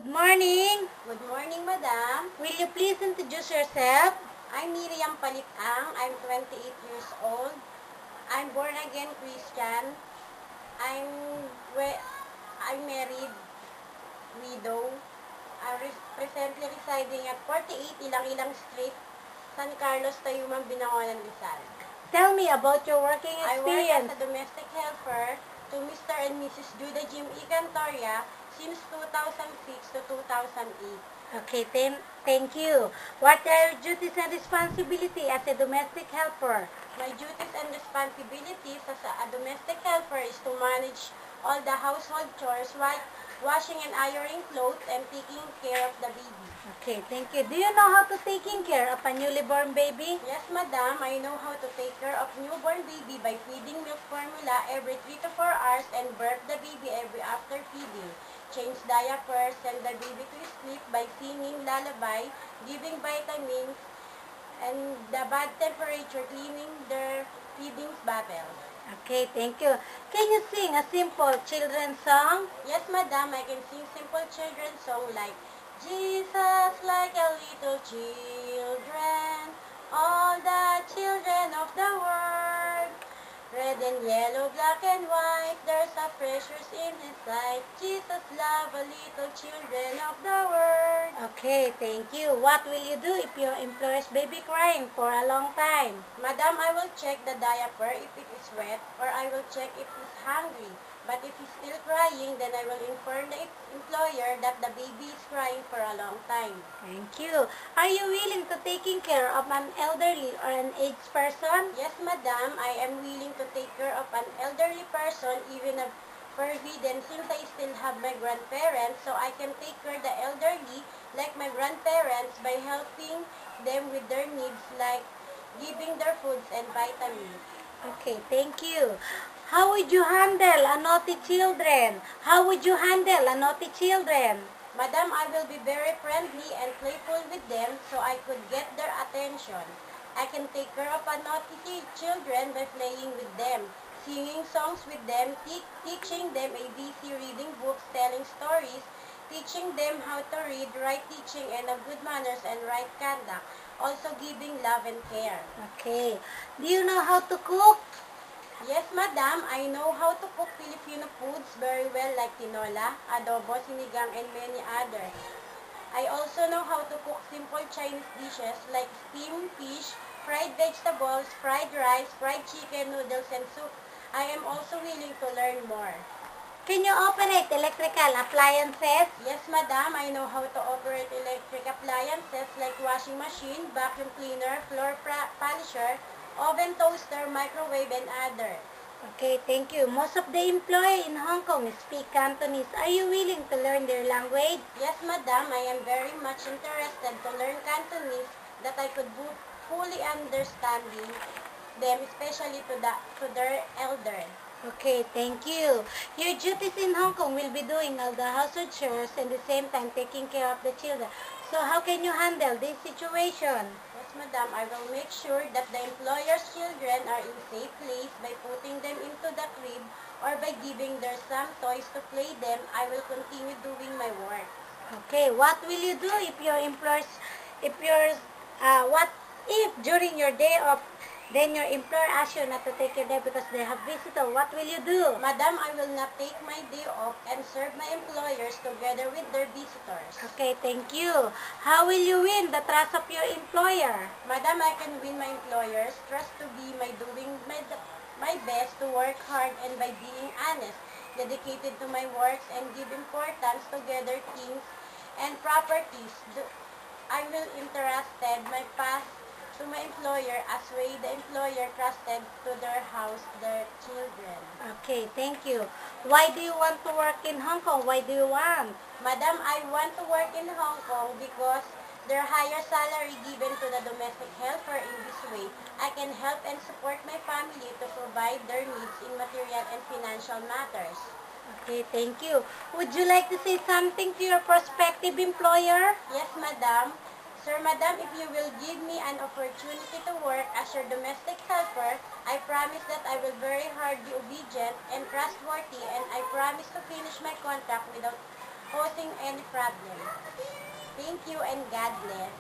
Good morning. Good morning, Madam. Will you please introduce yourself? I'm Miriam Palitang. I'm 28 years old. I'm born-again Christian. I'm I'm married, widow. I'm presently residing at 48 Ilang-Ilang Street, San Carlos, Tayuman, Binangonan, Rizal. Tell me about your working I work as experience. a domestic helper to Mr. and Mrs. Judah Jim E. Cantoria since 2006 to 2008. Okay, thank you. What are your duties and responsibility as a domestic helper? My duties and responsibilities as a domestic helper is to manage all the household chores, like washing and ironing clothes, and taking care of the baby. Okay, thank you. Do you know how to taking care of a newly born baby? Yes, Madam, I know how to take care of newborn baby by feeding milk formula every 3 to 4 hours and birth the baby every after feeding. Change diapers, send the baby to sleep by singing lullaby, giving vitamins, and the bad temperature, cleaning their feeding bottles. Okay, thank you. Can you sing a simple children's song? Yes, Madam, I can sing simple children's song like Jesus like a little children, all the children of the world. Red and yellow, black and white, there's a precious in his sight. Jesus love a little children of the world. Okay, thank you. What will you do if your employer's baby crying for a long time? Madam, I will check the diaper if it is wet, or I will check if he's hungry. But if he's still crying, then I will inform the employer that the baby is crying for a long time. Thank you. Are you willing to taking care of an elderly or an aged person? Yes, Madam, I am willing to take care of an elderly person, even if forbidden, since I still have my grandparents, so I can take care of the elderly like my grandparents by helping them with their needs, like giving their foods and vitamins. Okay, thank you. How would you handle a naughty children? How would you handle a naughty children? Madam, I will be very friendly and playful with them so I could get their attention. I can take care of a naughty children by playing with them, singing songs with them, teaching them ABC, reading books, telling stories, teaching them how to read, right teaching, and of good manners and right conduct, also giving love and care. Okay. Do you know how to cook? Yes, Madam, I know how to cook Filipino foods very well, like tinola, adobo, sinigang, and many others. I also know how to cook simple Chinese dishes like steamed fish, fried vegetables, fried rice, fried chicken, noodles, and soup. I am also willing to learn more. Can you operate electrical appliances? Yes, Madam, I know how to operate electric appliances like washing machine, vacuum cleaner, floor polisher, oven, toaster, microwave, and other. Okay, thank you. Most of the employees in Hong Kong speak Cantonese. Are you willing to learn their language? Yes, Madam, I am very much interested to learn Cantonese that I could fully understanding them, especially to their elder. Okay, thank you. Your duties in Hong Kong will be doing all the household chores and at the same time taking care of the children. So how can you handle this situation? Yes, Madam, I will make sure that the employer's children are in safe place by putting them into the crib or by giving them some toys to play them. I will continue doing my work. Okay, what will you do if your employers, what if during your day off, then your employer asks you not to take your day because they have visitor, what will you do? Madam, I will not take my day off and serve my employers together with their visitors. Okay, thank you. How will you win the trust of your employer? Madam, I can win my employers' trust to be my doing my best to work hard and by being honest, dedicated to my works and give importance to gather things and properties. I will entrusted my past to my employer as way the employer trusted to their house, their children. Okay, thank you. Why do you want to work in Hong Kong? Why do you want? Madam, I want to work in Hong Kong because their higher salary given to the domestic helper in this way, I can help and support my family to provide their needs in material and financial matters. Okay, thank you. Would you like to say something to your prospective employer? Yes, Madam. Sir, Madam, if you will give me an opportunity to work as your domestic helper, I promise that I will very hard be obedient and trustworthy, and I promise to finish my contract without causing any problem. Thank you and God bless.